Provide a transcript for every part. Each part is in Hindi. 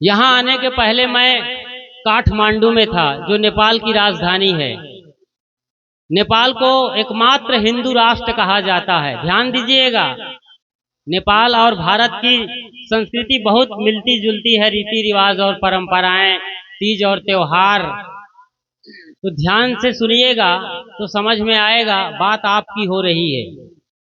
यहाँ आने के पहले मैं काठमांडू में था, जो नेपाल की राजधानी है। नेपाल को एकमात्र हिंदू राष्ट्र कहा जाता है। ध्यान दीजिएगा, नेपाल और भारत की संस्कृति बहुत मिलती जुलती है, रीति रिवाज और परंपराएं, तीज और त्योहार। तो ध्यान से सुनिएगा तो समझ में आएगा बात आपकी हो रही है।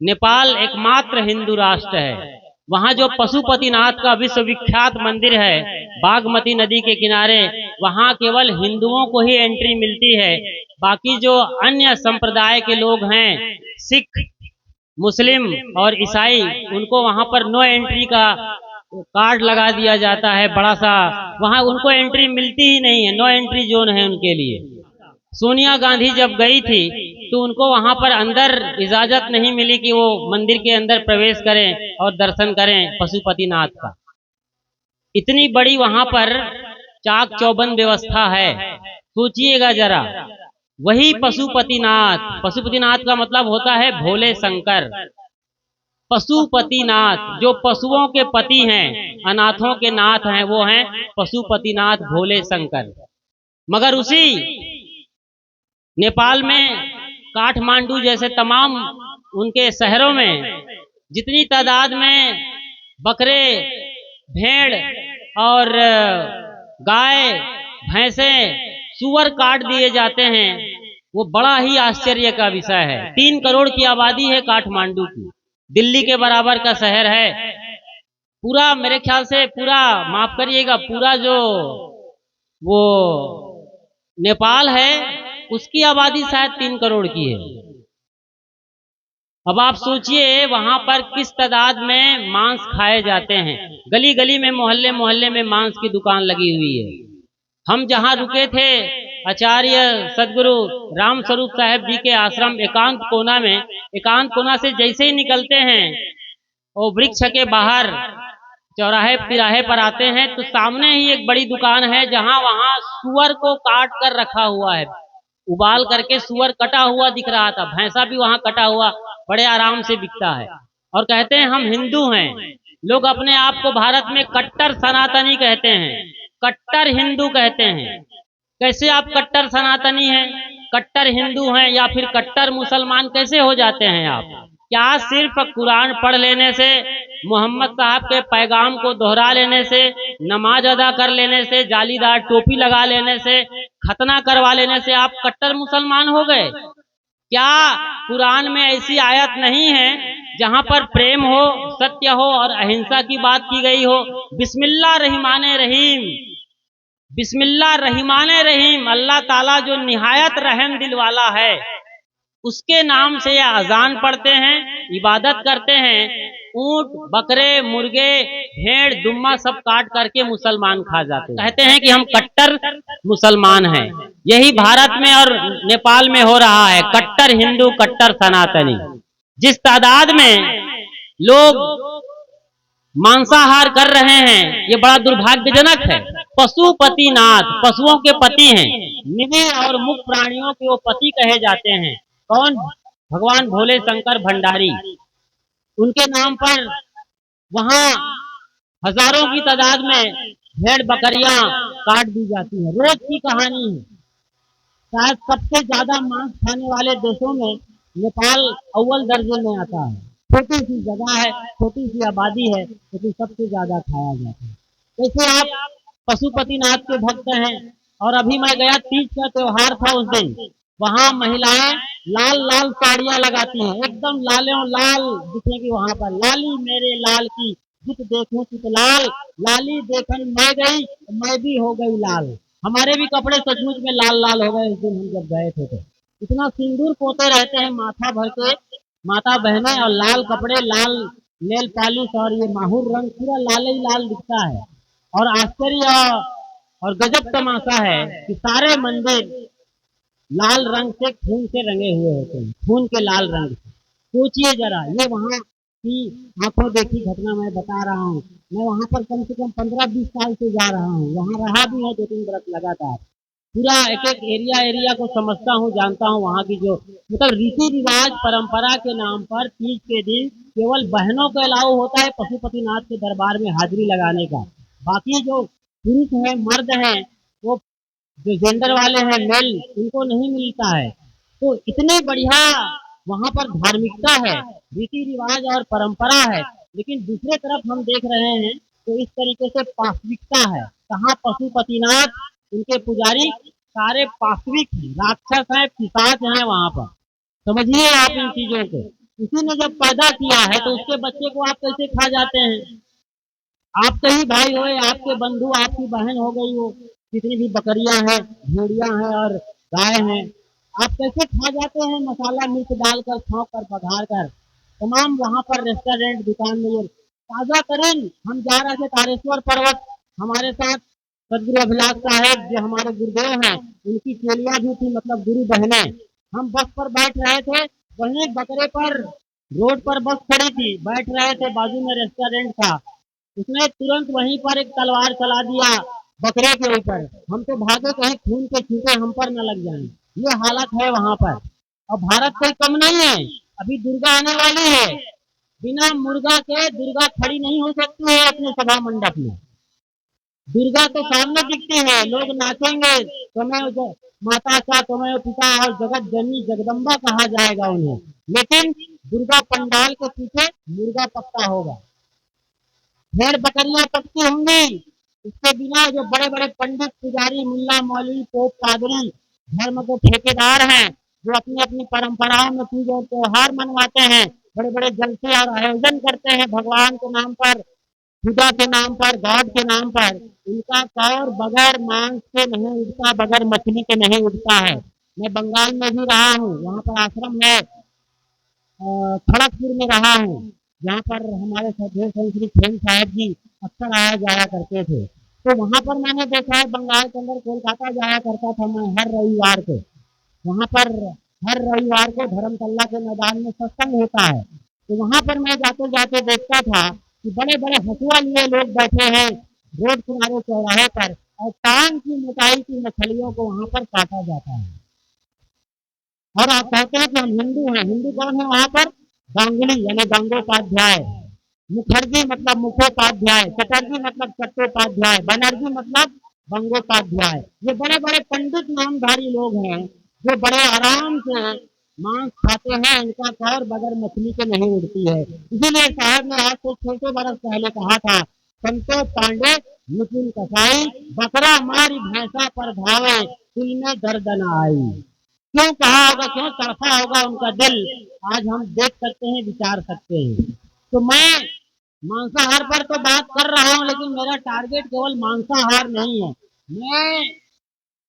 नेपाल एकमात्र हिंदू राष्ट्र है। वहाँ जो पशुपतिनाथ का विश्वविख्यात मंदिर है, बागमती नदी के किनारे, वहाँ केवल हिंदुओं को ही एंट्री मिलती है। बाकी जो अन्य संप्रदाय के लोग हैं, सिख, मुस्लिम और ईसाई, उनको वहाँ पर नो एंट्री का कार्ड लगा दिया जाता है बड़ा सा। वहाँ उनको एंट्री मिलती ही नहीं है, नो एंट्री जोन है उनके लिए। सोनिया गांधी जब गई थी तो उनको वहां पर अंदर इजाजत नहीं मिली कि वो मंदिर के अंदर प्रवेश करें और दर्शन करें पशुपतिनाथ का। इतनी बड़ी वहां पर चाक चौबंद व्यवस्था है, सोचिएगा जरा। वही पशुपतिनाथ, पशुपतिनाथ का मतलब होता है भोले शंकर। पशुपतिनाथ जो पशुओं के पति हैं, अनाथों के नाथ हैं, वो हैं पशुपतिनाथ भोले शंकर। मगर उसी नेपाल में काठमांडू जैसे तमाम उनके शहरों में जितनी तादाद में बकरे, भेड़ और गाय, भैंसे, सूअर काट दिए जाते हैं, वो बड़ा ही आश्चर्य का विषय है। 3 करोड़ की आबादी है काठमांडू की, दिल्ली के बराबर का शहर है। पूरा मेरे ख्याल से पूरा, माफ करिएगा, पूरा जो वो नेपाल है उसकी आबादी शायद 3 करोड़ की है। अब आप सोचिए वहां पर किस तादाद में मांस खाए जाते हैं। गली गली में, मोहल्ले मोहल्ले में मांस की दुकान लगी हुई है। हम जहां रुके थे, आचार्य सदगुरु राम स्वरूप साहेब जी के आश्रम एकांत कोना में, एकांत कोना से जैसे ही निकलते हैं वो वृक्ष के बाहर चौराहे तिराहे पर आते हैं तो सामने ही एक बड़ी दुकान है जहां वहां सूअर को काट कर रखा हुआ है। उबाल करके सूअर कटा हुआ दिख रहा था, भैंसा भी वहां कटा हुआ बड़े आराम से बिकता है। और कहते हैं हम हिंदू हैं। लोग अपने आप को भारत में कट्टर सनातनी कहते हैं, कट्टर हिंदू कहते हैं। कैसे आप कट्टर सनातनी हैं, कट्टर हिंदू हैं या फिर कट्टर मुसलमान कैसे हो जाते हैं आप? क्या सिर्फ कुरान पढ़ लेने से, मोहम्मद साहब के पैगाम को दोहरा लेने से, नमाज अदा कर लेने से, जालीदार टोपी लगा लेने से, खतना करवा लेने से आप कट्टर मुसलमान हो गए? क्या कुरान में ऐसी आयत नहीं है जहां पर प्रेम हो, सत्य हो और अहिंसा की बात की गई हो? बिस्मिल्लाह रहमाने रहीम, बिस्मिल्लाह रहमाने रहीम, अल्लाह ताला जो निहायत रहम दिल वाला है, उसके नाम से यह अजान पढ़ते हैं, इबादत करते हैं। ऊंट, बकरे, मुर्गे, भेड़, दुम्मा सब काट करके मुसलमान खा जाते हैं। कहते हैं कि हम कट्टर मुसलमान हैं। यही भारत में और नेपाल में हो रहा है, कट्टर हिंदू, कट्टर सनातनी। जिस तादाद में लोग मांसाहार कर रहे हैं, ये बड़ा दुर्भाग्यजनक है। पशुपतिनाथ पशुओं के पति हैं, निरीह और मुक्त प्राणियों के वो पति कहे जाते हैं। कौन? भगवान भोले शंकर भंडारी। उनके नाम पर वहां हजारों की तादाद में भेड़ बकरियां काट दी जाती हैं। रोज की कहानी है। शायद सबसे ज्यादा मांस खाने वाले देशों में नेपाल अव्वल दर्जे में आता है। छोटी सी जगह है, छोटी सी आबादी है, लेकिन सबसे ज्यादा खाया जाता है। जैसे आप पशुपतिनाथ के भक्त हैं, और अभी मैं गया, तीज का त्योहार था उस दिन, वहां महिलाएं लाल लाल साड़ियां लगाती हैं, एकदम लालों लाल दिखेगी वहां पर। लाली मेरे लाल की जित देखूं चित लाल, लाली देखन मैं गई मैं भी हो गई लाल। हमारे भी कपड़े सचमुच में लाल लाल हो गए उस दिन हम जब गए थे। तो इतना सिंदूर पोते रहते हैं माथा भर के माता बहनें, और लाल कपड़े, लाल नेल पॉलिश, और ये माहुर रंग पूरा लाल ही लाल दिखता है। और आश्चर्य और गजब तमाशा है कि सारे मंदिर लाल रंग से, खून से रंगे हुए होते हैं, खून के लाल रंग से। सोचिए जरा, ये वहाँ की आंखों देखी घटना मैं बता रहा हूँ। मैं वहाँ पर कम से कम 15-20 साल से जा रहा हूँ, वहाँ रहा भी है 2-3 बरस लगातार। पूरा एक एक एरिया को समझता हूँ, जानता हूँ। वहाँ की जो मतलब रीति रिवाज, परंपरा के नाम पर तीज के दिन केवल बहनों को अलाउ होता है पशुपतिनाथ के दरबार में हाजिरी लगाने का। बाकी जो पुरुष है, मर्द है, वो जो जेंडर वाले हैं मेल, उनको नहीं मिलता है। तो इतनी बढ़िया वहां पर धार्मिकता है, रीति रिवाज और परंपरा है। लेकिन दूसरे तरफ हम देख रहे हैं तो इस तरीके से पाशविकता है। कहाँ पशुपतिनाथ, उनके पुजारी सारे पाशविक हैं, राक्षस हैं, पिशाच हैं वहां पर। समझिए आप इन चीजों को। किसी ने जब पैदा किया है तो उसके बच्चे को आप कैसे खा जाते हैं? आपके ही भाई हो, आपके बंधु, आपकी बहन हो गई हो, जितनी भी बकरियां हैं, भेड़िया हैं और गाय हैं, आप कैसे खा जाते हैं मसाला मिर्च डालकर, छौंक कर, पधार कर। तमाम वहां पर रेस्टोरेंट, दुकान में ये ताजा तरीन। हम जा रहे थे तारेश्वर पर्वत, हमारे साथ सदगुरु अभिलाष साहेब जो हमारे गुरुदेव हैं, उनकी चेलियां भी थी, मतलब गुरु बहने। हम बस पर बैठ रहे थे, वहीं बकरे पर रोड पर बस खड़ी थी, बैठ रहे थे, बाजू में रेस्टोरेंट था। उसने तुरंत वहीं पर एक तलवार चला दिया बकरे के ऊपर। हम तो भागे कहीं खून के छींटे हम पर न लग जाएं। ये हालत है वहां पर। और भारत कोई कम नहीं है। अभी दुर्गा आने वाली है, बिना मुर्गा के दुर्गा खड़ी नहीं हो सकती है अपने सभा मंडप में। दुर्गा तो सामने दिखती है, लोग नाचेंगे, तुम्हें माता का, तुम्हें पिता और जगत जननी जगदम्बा कहा जाएगा उन्हें। लेकिन दुर्गा पंडाल के पीछे मुर्गा पक्का होगा, भेड़ बकरियां पक्की होंगी। इसके बिना जो बड़े बड़े पंडित, पुजारी, मुल्ला, मौलवी, पोप, पादरी, धर्म के ठेकेदार हैं, जो अपनी अपनी परंपराओं में पूजा और त्योहार मनवाते हैं, बड़े बड़े जलसे और आयोजन करते हैं भगवान के नाम पर, खुदा के नाम पर, गॉड के नाम पर, उनका कौर बगैर मांस के नहीं उठता, बगैर मछली के नहीं उठता है। मैं बंगाल में भी रहा हूँ, वहाँ पर आश्रम है, खड़गपुर में रहा हूँ, जहाँ पर हमारे सदगुरु संत श्री खेम साहब जी अक्सर आया जाया करते थे। तो वहाँ पर मैंने देखा है, बंगाल के अंदर कोलकाता जाया करता था मैं हर रविवार को। वहाँ पर हर रविवार को धर्मतल्ला के मैदान में सत्संग होता है। तो वहाँ पर मैं जाते जाते देखता था कि बड़े बड़े हसुआ लिए लोग बैठे हैं रोड किनारे चौराहे पर, और टांग की मोटाई की मछलियों को वहाँ पर काटा जाता है। और आप कहते हैं कि हम हिंदू हैं। हिंदू कौन है वहां पर? गांगुली यानी गंगोपाध्याय, मुखर्जी मतलब मुखोपाध्याय, चटर्जी मतलब चट्टोपाध्याय, बनर्जी मतलब बंगोपाध्याय। ये बड़े बड़े पंडित नामधारी लोग हैं जो बड़े आराम से मांस खाते हैं। इनका कौर बगैर मछली के नहीं उड़ती है। इसीलिए साहब ने आज से 600 बरस पहले कहा था, संतो पांडे निपुण कसाई, बकरा मारी भैंसा पर धावे, दिल में दर्द न आई। क्यों कहा होगा, क्यों तड़पा होगा उनका दिल, आज हम देख सकते हैं, विचार सकते हैं। तो मैं मांसाहार पर तो बात कर रहा हूं, लेकिन मेरा टारगेट केवल मांसाहार नहीं है। मैं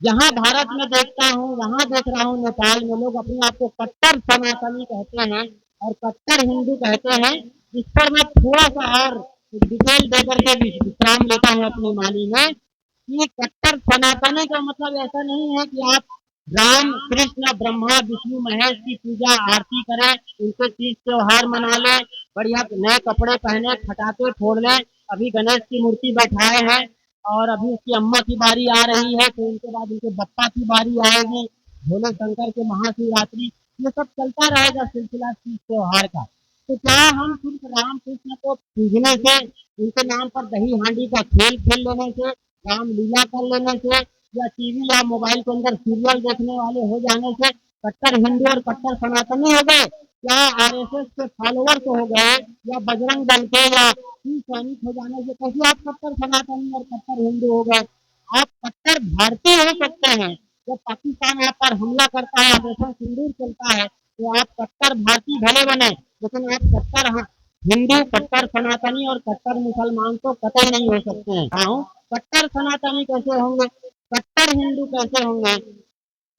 जहां भारत में देखता हूं, वहां देख रहा हूं नेपाल में लोग अपने आप को कट्टर सनातनी कहते हैं और कट्टर हिंदू कहते हैं। इस पर मैं थोड़ा सा और डिटेल देकर के विश्राम लेता हूं अपनी वाणी में कि कट्टर सनातनी का मतलब ऐसा नहीं है कि आप राम कृष्ण ब्रह्मा विष्णु महेश की पूजा आरती करें, उनके तीज त्योहार मना लें, बढ़िया नए कपड़े पहने, फटाके फोड़ लें। अभी गणेश की मूर्ति बैठाए हैं और अभी उसकी अम्मा की बारी आ रही है, तो उनके बाद उनके बप्पा की बारी आएगी, भोले शंकर के महाशिवरात्रि, ये सब चलता रहेगा सिलसिला तीज त्योहार का। तो क्या हम सिर्फ राम कृष्ण को पूजने से, उनके नाम पर दही हांडी का खेल खेल लेने से, रामलीला कर लेने से, या टीवी या मोबाइल के अंदर सीरियल देखने वाले हो जाने से कट्टर हिंदू और कट्टर सनातनी हो गए? क्या आरएसएस के फॉलोअर्स हो गए, या बजरंग दल के या सैनिक हो जाने से कैसे आप कट्टर सनातनी और कट्टर हिंदू हो गए? आप कट्टर भारतीय हो सकते हैं। जब पाकिस्तान आप पर हमला करता है, ऑपरेशन सिंदूर चलता है, तो आप कट्टर भारतीय भले बने, लेकिन आप कट्टर हिंदू, कट्टर सनातनी और कट्टर मुसलमान तो कतई नहीं हो सकते हैं। हाँ, कट्टर सनातनी कैसे होंगे, कट्टर हिंदू कैसे होंगे?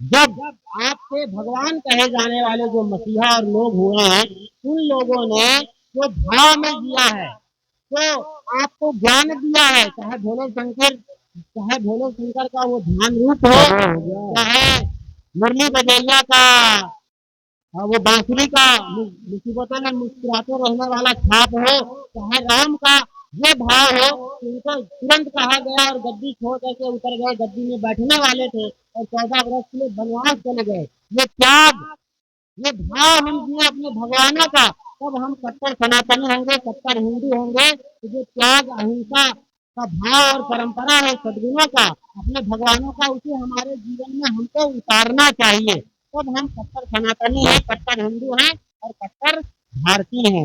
जब आपसे भगवान कहे जाने वाले जो मसीहा और लोग हुए हैं, उन लोगों ने जो भाव में जिया है, तो आपको ज्ञान दिया है, चाहे भोले शंकर, चाहे भोले शंकर का वो ध्यान रूप हो, चाहे मुरली बजैया का वो बांसुरी का मुसीबतों में मुस्कुराते रहने वाला छाप हो, चाहे राम का ये भाव हो कि उनको तुरंत कहा गया और गद्दी छोड़ करके उतर गए, गद्दी में बैठने वाले थे और 14 वर्ष के लिए वनवास चले गए। ये त्याग, ये भाव हम जिए अपने भगवानों का, तब हम कट्टर सनातनी होंगे, कट्टर हिंदू होंगे। तो जो त्याग, अहिंसा का भाव और परंपरा है सद्गुणों का, अपने भगवानों का, उसे हमारे जीवन में हमको उतारना चाहिए। तब हम कट्टर सनातनी हैं, कट्टर हिंदू हैं और कट्टर भारतीय हैं।